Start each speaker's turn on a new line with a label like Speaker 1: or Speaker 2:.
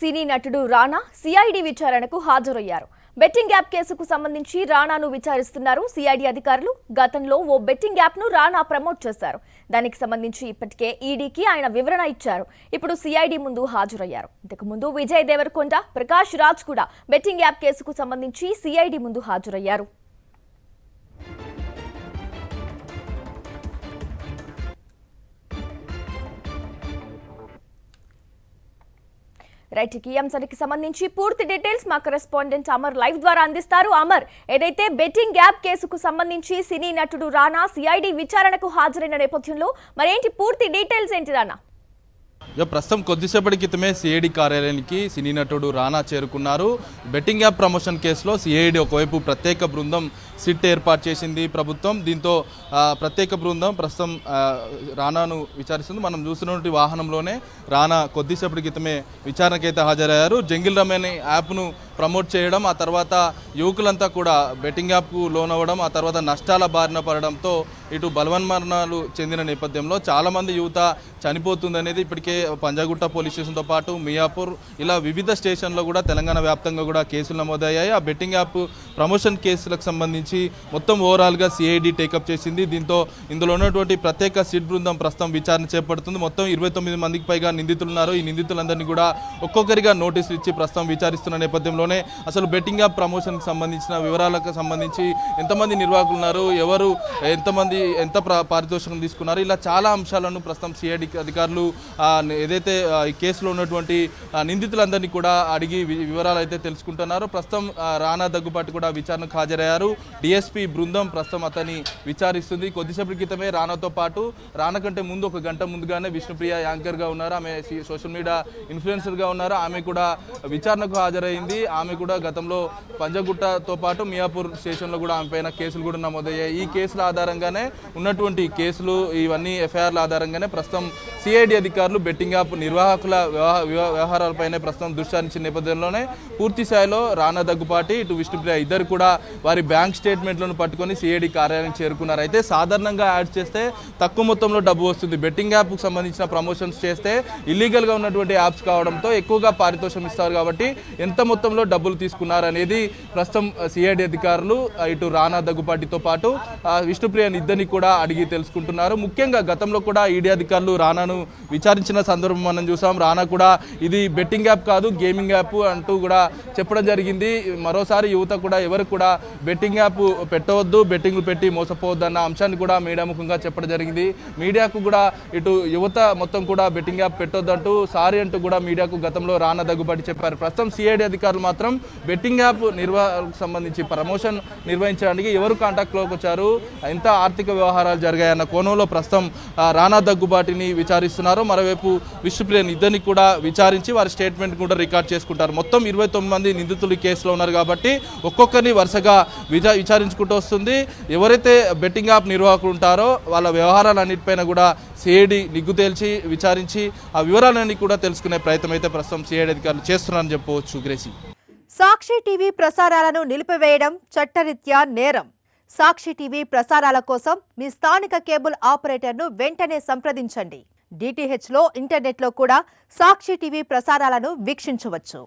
Speaker 1: సినీ నటుడు రానా సిఐడి విచారణకు హాజరయ్యారు. బెట్టింగ్ యాప్ కేసుకు సంబంధించి రానాను విచారిస్తున్నారు సిఐడి అధికారులు. గతంలో ఓ బెట్టింగ్ యాప్ ను రానా ప్రమోట్ చేశారు. దానికి సంబంధించి ఇప్పటికే ఈడీకి ఆయన వివరణ ఇచ్చారు. ఇప్పుడు సిఐడి ముందు హాజరయ్యారు. ఇంతకు ముందు విజయ్ దేవరకొండ, ప్రకాష్ రాజ్ కూడా బెట్టింగ్ యాప్ కేసుకు సంబంధించి సిఐడి ముందు హాజరయ్యారు. రైట్, ఈ అంశానికి సంబంధించి పూర్తి డీటెయిల్స్ మా కరెస్పాండెంట్ అమర్ లైవ్ ద్వారా అందిస్తారు. అమర్, ఏదైతే బెట్టింగ్ యాప్ కేసుకు సంబంధించి సినీ నటుడు రానా సిఐడి విచారణకు హాజరైన నేపథ్యంలో మరేంటి పూర్తి డీటెయిల్స్ ఏంటి రానా?
Speaker 2: ప్రస్తుతం కొద్దిసేపటి క్రితమే సిఐడి కార్యాలయానికి సినీ నటుడు రానా చేరుకున్నారు. బెట్టింగ్ యాప్ ప్రమోషన్ కేసులో సిఐడి ఒకవైపు ప్రత్యేక బృందం సిట్ ఏర్పాటు చేసింది ప్రభుత్వం. దీంతో ప్రత్యేక బృందం ప్రస్తుతం రానాను విచారిస్తుంది. మనం చూసినటువంటి వాహనంలోనే రానా కొద్దిసేపటి క్రితమే విచారణకైతే హాజరయ్యారు. జంగిల్ రమేని యాప్ను ప్రమోట్ చేయడం, ఆ తర్వాత యువకులంతా కూడా బెట్టింగ్ యాప్కు లోనవ్వడం, ఆ తర్వాత నష్టాల బారిన పడడంతో ఇటు బలవన్మరణాలు చెందిన నేపథ్యంలో చాలామంది యువత చనిపోతుందనేది ఇప్పటికే పంజాగుట్ట పోలీస్ స్టేషన్తో పాటు మియాపూర్ ఇలా వివిధ స్టేషన్లో కూడా తెలంగాణ వ్యాప్తంగా కూడా కేసులు నమోదయ్యాయి. ఆ బెట్టింగ్ యాప్ ప్రమోషన్ కేసులకు సంబంధించి మొత్తం ఓవరాల్గా సిఐడి టేకప్ చేసింది. దీంతో ఇందులో ఉన్నటువంటి ప్రత్యేక సిట్ బృందం ప్రస్తుతం విచారణ చేపడుతుంది. మొత్తం 29 మందికి పైగా నిందితులు ఉన్నారు. ఈ నిందితులందరినీ కూడా ఒక్కొక్కరిగా నోటీసులు ఇచ్చి ప్రస్తుతం విచారిస్తున్న నేపథ్యంలోనే అసలు బెట్టింగ్ యాప్ ప్రమోషన్కి సంబంధించిన వివరాలకు సంబంధించి ఎంతమంది నిర్వాహకులు ఉన్నారు, ఎవరు ఎంత పారితోషికం తీసుకున్నారు, ఇలా చాలా అంశాలను ప్రస్తుతం సిఐడి అధికారులు ఏదైతే ఈ కేసులో ఉన్నటువంటి నిందితులందరినీ కూడా అడిగి వివరాలు అయితే తెలుసుకుంటున్నారు. ప్రస్తుతం రానా దగ్గుబాటి కూడా విచారణకు హాజరయ్యారు. డిఎస్పీ బృందం ప్రస్తుతం అతన్ని విచారిస్తుంది. కొద్దిసేపటి క్రితమే రానాతో పాటు రానా కంటే ముందు ఒక గంట ముందుగానే విష్ణుప్రియ యాంకర్గా ఉన్నారు. ఆమె సోషల్ మీడియా ఇన్ఫ్లుయెన్సర్గా ఉన్నారు. ఆమె కూడా విచారణకు హాజరైంది. ఆమె కూడా గతంలో పంజగుట్టతో పాటు మియాపూర్ స్టేషన్లో కూడా ఆమె పైన కేసులు కూడా నమోదయ్యాయి. ఈ కేసుల ఆధారంగానే ఉన్నటువంటి కేసులు ఇవన్నీ ఎఫ్ఐఆర్ల ఆధారంగానే ప్రస్తుతం సిఐడి అధికారులు బెట్టింగ్ యాప్ నిర్వాహకుల వ్యవహారాలపైనే ప్రస్తుతం దృష్టి నేపథ్యంలోనే పూర్తి స్థాయిలో రానా దగ్గుపాటి ఇటు విష్ణుప్రియ ఇద్దరు కూడా వారి బ్యాంక్ స్టేట్మెంట్లను పట్టుకొని సిఐడి కార్యాలయం చేరుకున్నారు. అయితే సాధారణంగా యాడ్ చేస్తే తక్కువ మొత్తంలో డబ్బు వస్తుంది. బెట్టింగ్ యాప్కు సంబంధించిన ప్రమోషన్స్ చేస్తే ఇల్లీగల్గా ఉన్నటువంటి యాప్స్ కావడంతో ఎక్కువగా పారితోషం ఇస్తారు. కాబట్టి ఎంత మొత్తంలో డబ్బులు తీసుకున్నారనేది ప్రస్తుతం సిఐడి అధికారులు ఇటు రానా దగ్గుపాటితో పాటు విష్ణుప్రియని ఇద్దరిని కూడా అడిగి తెలుసుకుంటున్నారు. ముఖ్యంగా గతంలో కూడా ఈడీ అధికారులు రానాను విచారించిన సందర్భం మనం చూసాం. రానా కూడా ఇది బెట్టింగ్ యాప్ కాదు, గేమింగ్ యాప్ అంటూ కూడా చెప్పడం జరిగింది. మరోసారి యువత కూడా ఎవరు కూడా బెట్టింగ్ యాప్ పెట్టవద్దు, బెట్టింగ్లు పెట్టి మోసపోవద్దు అన్న అంశాన్ని కూడా మీడియా ముఖంగా చెప్పడం జరిగింది. మీడియాకు కూడా ఇటు యువత మొత్తం కూడా బెట్టింగ్ యాప్ పెట్టొద్దంటూ సారీ అంటూ కూడా మీడియాకు గతంలో రానా దగ్గుబాటి చెప్పారు. ప్రస్తుతం సిఐడి అధికారులు మాత్రం బెట్టింగ్ యాప్ నిర్వహణకు సంబంధించి ప్రమోషన్ నిర్వహించడానికి ఎవరు కాంటాక్ట్లోకి వచ్చారు, ఎంత ఆర్థిక వ్యవహారాలు జరిగాయన్న కోణంలో ప్రస్తుతం రానా దగ్గుబాటిని విచారిస్తున్నారు. మరోవైపు విష్ణుప్రియని ఇద్దరిని కూడా విచారించి వారి స్టేట్మెంట్ కూడా రికార్డ్ చేసుకుంటారు. మొత్తం 29 మంది నిందితులు కేసులో ఉన్నారు కాబట్టి ఒక్కొక్కరిని వరుసగా విచారించుకుంటూ వస్తుంది. ఎవరైతే బెట్టింగ్ యాప్ నిర్వాహకులు ఉంటారో వాళ్ళ వ్యవహారాలన్నిటిపైన కూడా సిఐడి నిగ్గు తేల్చి విచారించి ఆ వివరాలన్నీ కూడా తెలుసుకునే ప్రయత్నం అయితే ప్రస్తుతం సిఐడి అధికారులు చేస్తున్నారని చెప్పవచ్చు. గ్రేసి,
Speaker 3: సాక్షి టీవీ ప్రసారాలను నిలిపివేయడం చట్టరీత్యా నేరం. సాక్షి టీవీ ప్రసారాల కోసం మీ స్థానిక కేబుల్ ఆపరేటర్ను వెంటనే సంప్రదించండి. DTHలో ఇంటర్నెట్లో కూడా సాక్షి టీవీ ప్రసారాలను వీక్షించవచ్చు.